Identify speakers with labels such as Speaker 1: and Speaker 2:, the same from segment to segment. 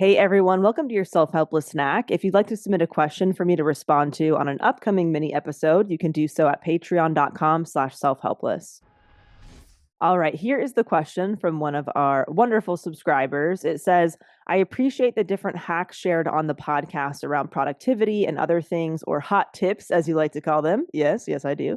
Speaker 1: Hey everyone, welcome to your Self-Helpless snack. If you'd like to submit a question for me to respond to on an upcoming mini episode, you can do so at patreon.com/selfhelpless. All right, here is the question from one of our wonderful subscribers. It says, I appreciate the different hacks shared on the podcast around productivity and other things, or hot tips, as you like to call them. Yes, yes, I do.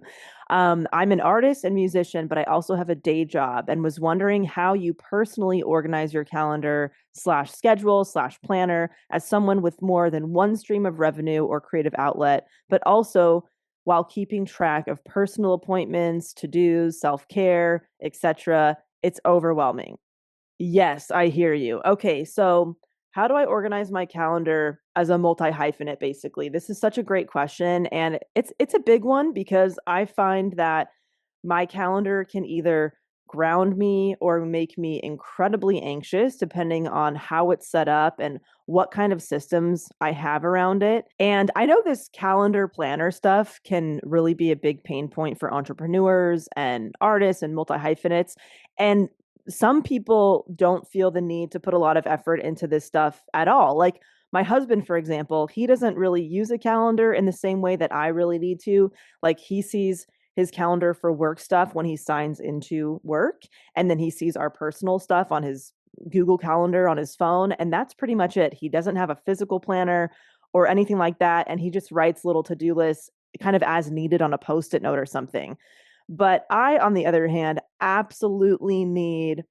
Speaker 1: I'm an artist and musician, but I also have a day job and was wondering how you personally organize your calendar slash schedule slash planner as someone with more than one stream of revenue or creative outlet, but also while keeping track of personal appointments, to-dos, self-care, etc. It's overwhelming. Yes, I hear you. Okay, so how do I organize my calendar as a multi-hyphenate basically? This is such a great question and it's a big one because I find that my calendar can either ground me or make me incredibly anxious depending on how it's set up and what kind of systems I have around it. And I know this calendar planner stuff can really be a big pain point for entrepreneurs and artists and multi hyphenates. And some people don't feel the need to put a lot of effort into this stuff at all. Like my husband, for example, he doesn't really use a calendar in the same way that I really need to. Like he sees his calendar for work stuff when he signs into work. And then he sees our personal stuff on his Google Calendar on his phone. And that's pretty much it. He doesn't have a physical planner or anything like that. And he just writes little to do lists kind of as needed on a post it note or something. But I, on the other hand, absolutely need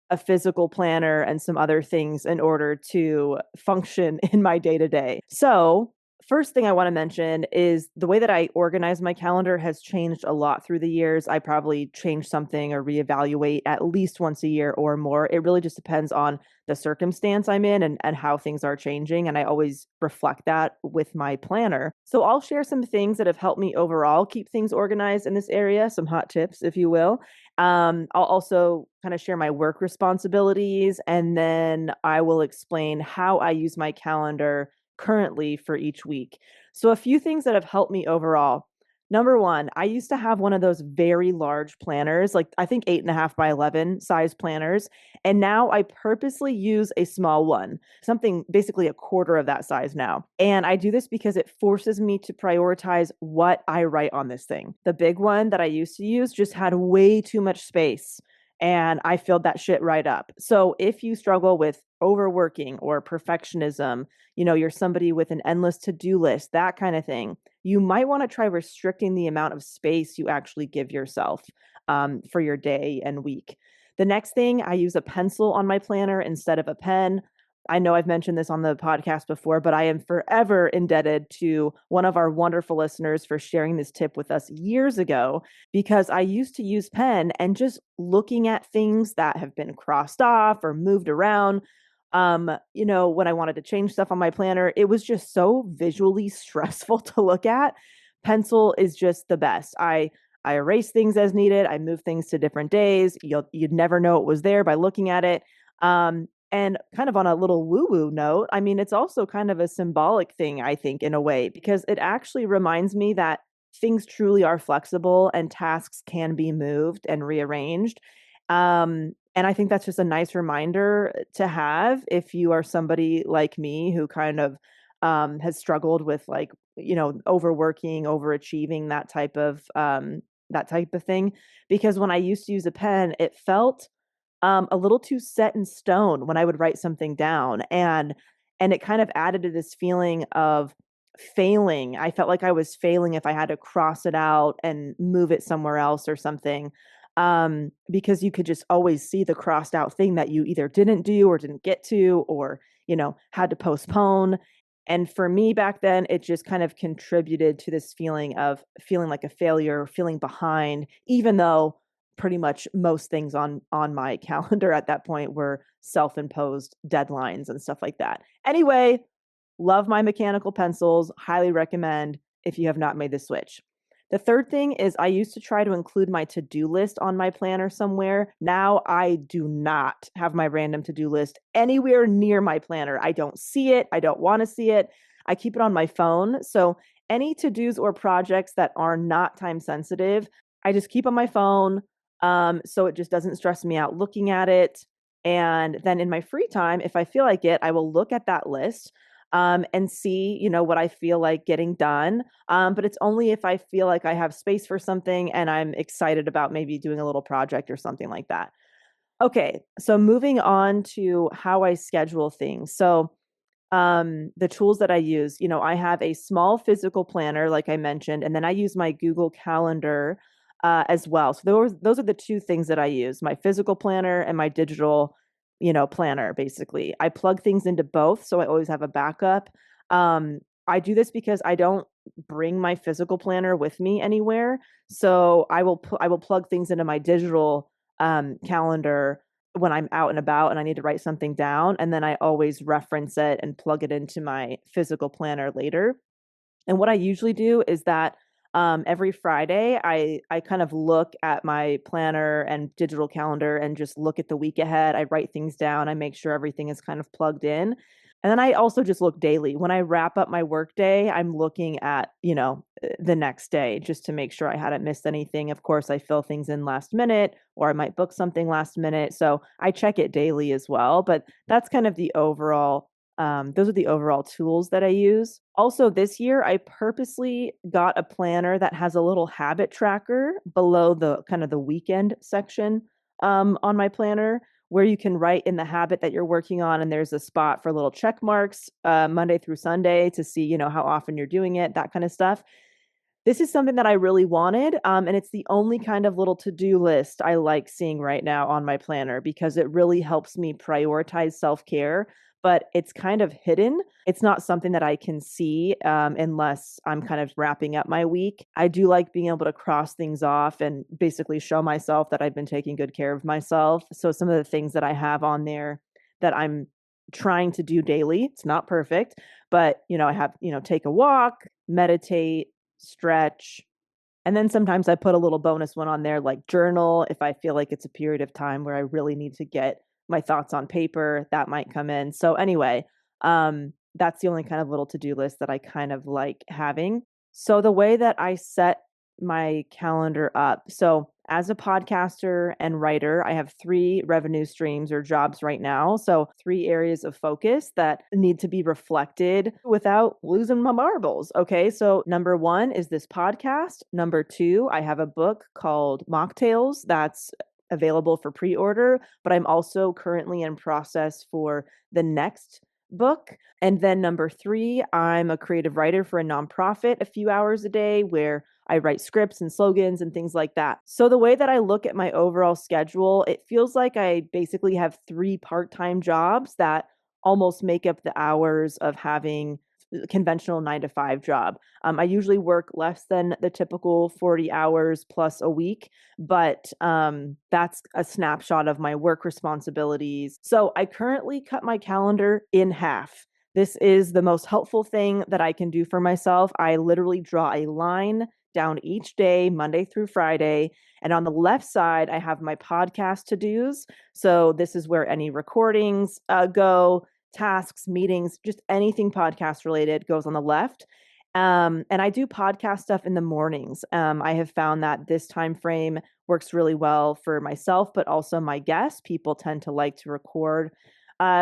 Speaker 1: a physical planner and some other things in order to function in my day to day. So, first thing I want to mention is the way that I organize my calendar has changed a lot through the years. I probably change something or reevaluate at least once a year or more. It really just depends on the circumstance I'm in and how things are changing. And I always reflect that with my planner. So I'll share some things that have helped me overall keep things organized in this area, some hot tips, if you will. I'll also kind of share my work responsibilities, and then I will explain how I use my calendar currently for each week. So, a few things that have helped me overall. Number one, I used to have one of those very large planners, like I think 8.5 by 11 size planners. And now I purposely use a small one, something basically a quarter of that size now. And I do this because it forces me to prioritize what I write on this thing. The big one that I used to use just had way too much space. And I filled that shit right up. So if you struggle with overworking or perfectionism, you're somebody with an endless to-do list, that kind of thing, you might want to try restricting the amount of space you actually give yourself for your day and week. The next thing, I use a pencil on my planner instead of a pen. I know I've mentioned this on the podcast before, but I am forever indebted to one of our wonderful listeners for sharing this tip with us years ago, because I used to use pen and just looking at things that have been crossed off or moved around. When I wanted to change stuff on my planner, it was just so visually stressful to look at. Pencil is just the best. I erase things as needed. I move things to different days. You'd never know it was there by looking at it. And kind of on a little woo-woo note, I mean, it's also kind of a symbolic thing, I think, in a way, because it actually reminds me that things truly are flexible and tasks can be moved and rearranged. And I think that's just a nice reminder to have if you are somebody like me who kind of has struggled with like, overworking, overachieving, that type of thing. Because when I used to use a pen, it felt a little too set in stone when I would write something down, and it kind of added to this feeling of failing. I felt like I was failing if I had to cross it out and move it somewhere else or something. Because you could just always see the crossed out thing that you either didn't do or didn't get to, or, had to postpone. And for me back then, it just kind of contributed to this feeling of feeling like a failure, feeling behind, even though pretty much most things on my calendar at that point were self-imposed deadlines and stuff like that. Anyway, love my mechanical pencils, highly recommend if you have not made the switch. The third thing is I used to try to include my to-do list on my planner somewhere. Now I do not have my random to-do list anywhere near my planner. I don't see it. I don't want to see it. I keep it on my phone. So any to-dos or projects that are not time sensitive, I just keep on my phone. So it just doesn't stress me out looking at it. And then in my free time, if I feel like it, I will look at that list and see, what I feel like getting done. But it's only if I feel like I have space for something and I'm excited about maybe doing a little project or something like that. Okay, so moving on to how I schedule things. So the tools that I use, I have a small physical planner, like I mentioned, and then I use my Google Calendar as well. So those are the two things that I use: my physical planner and my digital, planner. Basically, I plug things into both, so I always have a backup. I do this because I don't bring my physical planner with me anywhere, so I will plug things into my digital calendar when I'm out and about and I need to write something down. And then I always reference it and plug it into my physical planner later. And what I usually do is that every Friday, I kind of look at my planner and digital calendar and just look at the week ahead. I write things down. I make sure everything is kind of plugged in. And then I also just look daily. When I wrap up my work day, I'm looking at, the next day just to make sure I hadn't missed anything. Of course, I fill things in last minute or I might book something last minute. So I check it daily as well. But that's kind of the overall those are the overall tools that I use. Also, this year, I purposely got a planner that has a little habit tracker below the kind of the weekend section on my planner, where you can write in the habit that you're working on. And there's a spot for little check marks Monday through Sunday to see, how often you're doing it, that kind of stuff. This is something that I really wanted, and it's the only kind of little to-do list I like seeing right now on my planner because it really helps me prioritize self-care, but it's kind of hidden. It's not something that I can see unless I'm kind of wrapping up my week. I do like being able to cross things off and basically show myself that I've been taking good care of myself. So some of the things that I have on there that I'm trying to do daily, it's not perfect, but I have, take a walk, meditate, stretch. And then sometimes I put a little bonus one on there, like journal. If I feel like it's a period of time where I really need to get my thoughts on paper, that might come in. So anyway, that's the only kind of little to-do list that I kind of like having. So the way that I set my calendar up. So as a podcaster and writer, I have three revenue streams or jobs right now. So three areas of focus that need to be reflected without losing my marbles. Okay. So number one is this podcast. Number two, I have a book called Mocktails that's available for pre-order, but I'm also currently in process for the next book. And then number three, I'm a creative writer for a nonprofit a few hours a day where I write scripts and slogans and things like that. So the way that I look at my overall schedule, it feels like I basically have three part-time jobs that almost make up the hours of having a conventional 9 to 5 job. I usually work less than the typical 40 hours plus a week, but that's a snapshot of my work responsibilities. So I currently cut my calendar in half. This is the most helpful thing that I can do for myself. I literally draw a line down each day, Monday through Friday. And on the left side, I have my podcast to dos. So this is where any recordings go, tasks, meetings, just anything podcast related goes on the left. And I do podcast stuff in the mornings. I have found that this time frame works really well for myself, but also my guests. People tend to like to record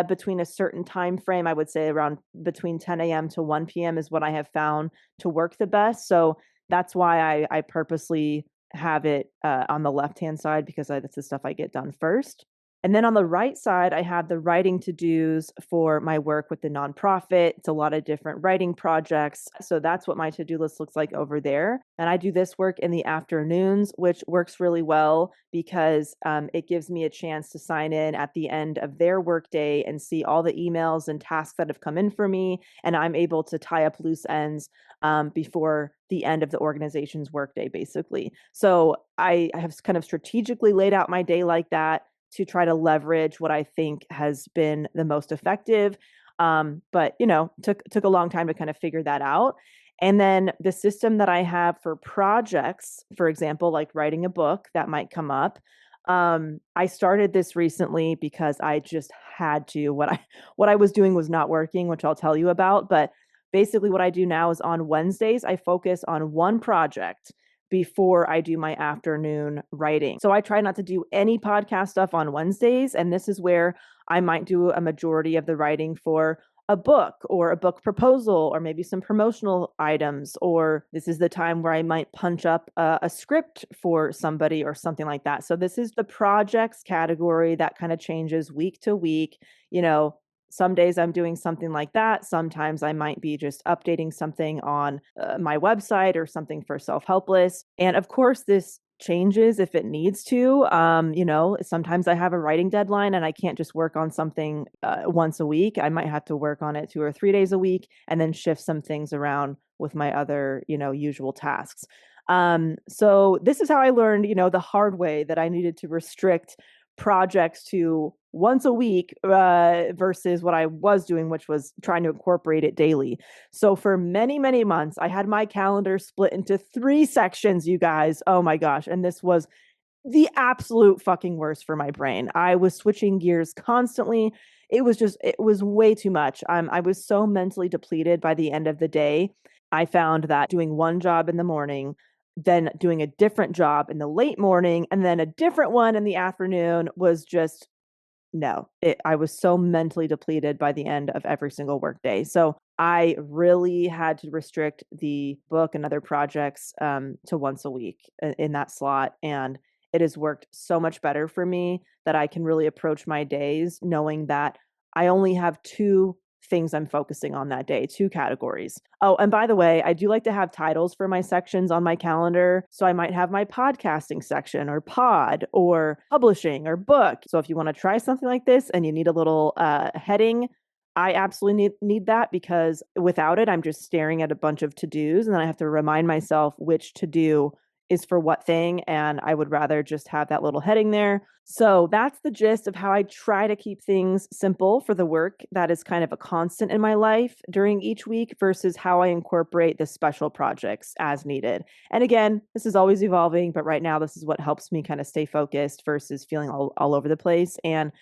Speaker 1: between a certain time frame. I would say around between 10 a.m. to 1 p.m. is what I have found to work the best. So that's why I purposely have it on the left-hand side because that's the stuff I get done first. And then on the right side, I have the writing to-dos for my work with the nonprofit. It's a lot of different writing projects. So that's what my to-do list looks like over there. And I do this work in the afternoons, which works really well because it gives me a chance to sign in at the end of their workday and see all the emails and tasks that have come in for me. And I'm able to tie up loose ends before the end of the organization's workday, basically. So I have kind of strategically laid out my day like that to try to leverage what I think has been the most effective. But took a long time to kind of figure that out. And then the system that I have for projects, for example, like writing a book that might come up. I started this recently because I just had to. What I was doing was not working, which I'll tell you about. But basically, what I do now is on Wednesdays, I focus on one project before I do my afternoon writing. So I try not to do any podcast stuff on Wednesdays. And this is where I might do a majority of the writing for a book or a book proposal or maybe some promotional items, or this is the time where I might punch up a script for somebody or something like that. So this is the projects category that kind of changes week to week. Some days I'm doing something like that. Sometimes I might be just updating something on my website or something for Self-Helpless. And of course, this changes if it needs to. Sometimes I have a writing deadline and I can't just work on something once a week. I might have to work on it 2 or 3 days a week and then shift some things around with my other, usual tasks. So this is how I learned, the hard way that I needed to restrict projects to once a week versus what I was doing, which was trying to incorporate it daily. So for many, many months, I had my calendar split into 3 sections, you guys. Oh my gosh. And this was the absolute fucking worst for my brain. I was switching gears constantly. It was way too much. I was so mentally depleted by the end of the day. I found that doing one job in the morning, then doing a different job in the late morning, and then a different one in the afternoon was just no. I was so mentally depleted by the end of every single workday. So I really had to restrict the book and other projects to once a week in that slot. And it has worked so much better for me that I can really approach my days knowing that I only have 2 things I'm focusing on that day, 2 categories. Oh, and by the way, I do like to have titles for my sections on my calendar. So I might have my podcasting section or pod or publishing or book. So if you want to try something like this and you need a little heading, I absolutely need that, because without it, I'm just staring at a bunch of to-dos and then I have to remind myself which to-do is for what thing. And I would rather just have that little heading there. So that's the gist of how I try to keep things simple for the work that is kind of a constant in my life during each week versus how I incorporate the special projects as needed. And again, this is always evolving, but right now this is what helps me kind of stay focused versus feeling all over the place. And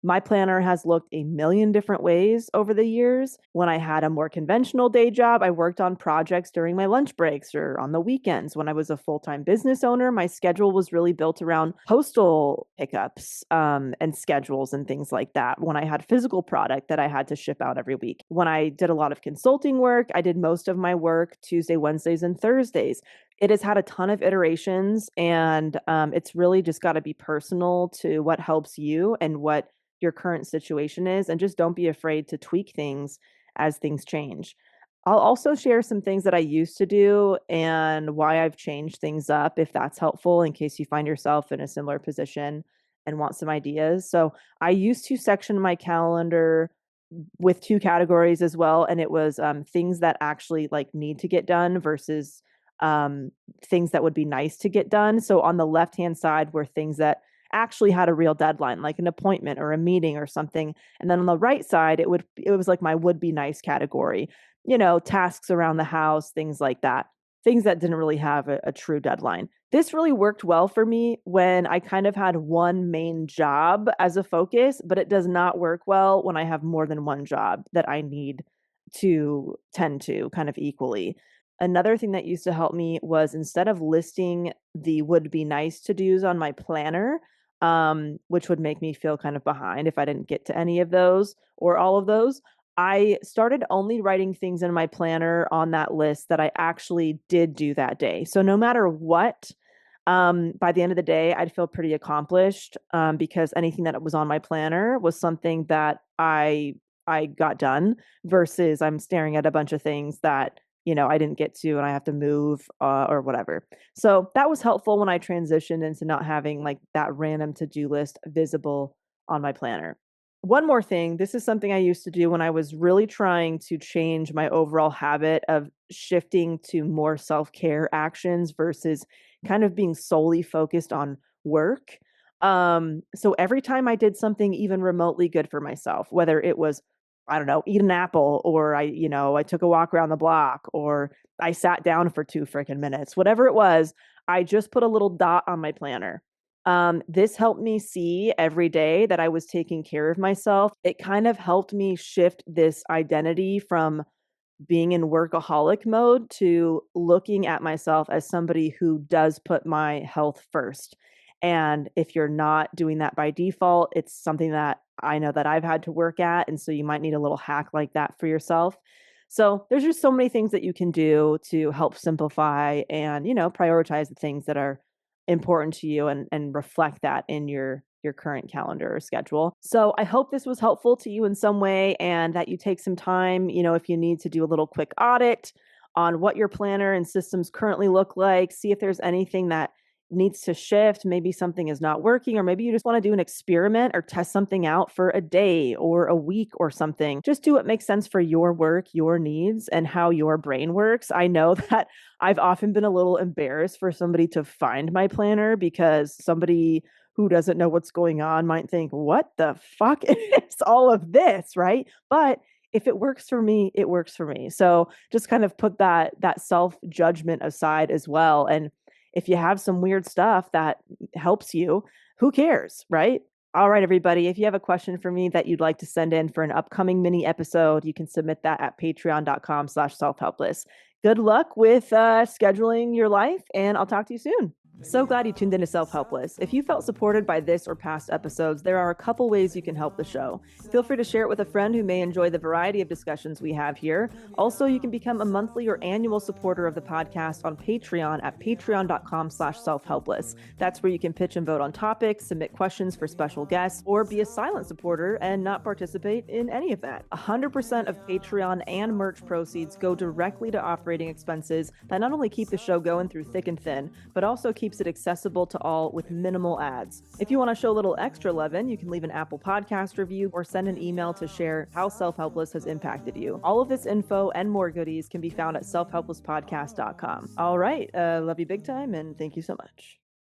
Speaker 1: my planner has looked a million different ways over the years. When I had a more conventional day job, I worked on projects during my lunch breaks or on the weekends. When I was a full-time business owner, my schedule was really built around postal pickups and schedules and things like that. When I had physical product that I had to ship out every week. When I did a lot of consulting work, I did most of my work Tuesday, Wednesdays, and Thursdays. It has had a ton of iterations, and it's really just got to be personal to what helps you and what your current situation is, and just don't be afraid to tweak things as things change. I'll also share some things that I used to do and why I've changed things up, if that's helpful in case you find yourself in a similar position and want some ideas. So I used to section my calendar with 2 categories as well, and it was things that actually like need to get done versus things that would be nice to get done. So on the left hand side were things that actually had a real deadline, like an appointment or a meeting or something. And then on the right side, it was like my would be nice category, tasks around the house, things like that, things that didn't really have a true deadline. This really worked well for me when I kind of had one main job as a focus, but it does not work well when I have more than one job that I need to tend to kind of equally. Another thing that used to help me was, instead of listing the would be nice to do's on my planner, which would make me feel kind of behind if I didn't get to any of those or all of those, I started only writing things in my planner on that list that I actually did do that day. So no matter what, by the end of the day, I'd feel pretty accomplished, because anything that was on my planner was something that I got done, versus I'm staring at a bunch of things that I didn't get to and I have to move or whatever. So that was helpful when I transitioned into not having like that random to-do list visible on my planner. One more thing, this is something I used to do when I was really trying to change my overall habit of shifting to more self-care actions versus kind of being solely focused on work. So every time I did something even remotely good for myself, whether it was, I don't know, eat an apple, or I took a walk around the block, or I sat down for 2 freaking minutes, whatever it was, I just put a little dot on my planner. This helped me see every day that I was taking care of myself. It kind of helped me shift this identity from being in workaholic mode to looking at myself as somebody who does put my health first. And if you're not doing that by default, it's something that I know that I've had to work at. And so you might need a little hack like that for yourself. So there's just so many things that you can do to help simplify and, prioritize the things that are important to you and reflect that in your current calendar or schedule. So I hope this was helpful to you in some way and that you take some time, if you need to do a little quick audit on what your planner and systems currently look like, see if there's anything that needs to shift, maybe something is not working, or maybe you just want to do an experiment or test something out for a day or a week or something. Just do what makes sense for your work, your needs, and how your brain works. I know that I've often been a little embarrassed for somebody to find my planner because somebody who doesn't know what's going on might think, what the fuck is all of this, right? But if it works for me, it works for me. So just kind of put that self-judgment aside as well. And if you have some weird stuff that helps you, who cares, right? All right, everybody. If you have a question for me that you'd like to send in for an upcoming mini episode, you can submit that at patreon.com/selfhelpless. Good luck with scheduling your life, and I'll talk to you soon. So glad you tuned into Self-Helpless. If you felt supported by this or past episodes, there are a couple ways you can help the show. Feel free to share it with a friend who may enjoy the variety of discussions we have here. Also, you can become a monthly or annual supporter of the podcast on Patreon at patreon.com/selfhelpless. That's where you can pitch and vote on topics, submit questions for special guests, or be a silent supporter and not participate in any of that. 100% of Patreon and merch proceeds go directly to operating expenses that not only keep the show going through thick and thin, but also keeps it accessible to all with minimal ads. If you want to show a little extra lovin', you can leave an Apple Podcast review or send an email to share how Self-Helpless has impacted you. All of this info and more goodies can be found at selfhelplesspodcast.com. All right. Love you big time, and thank you so much.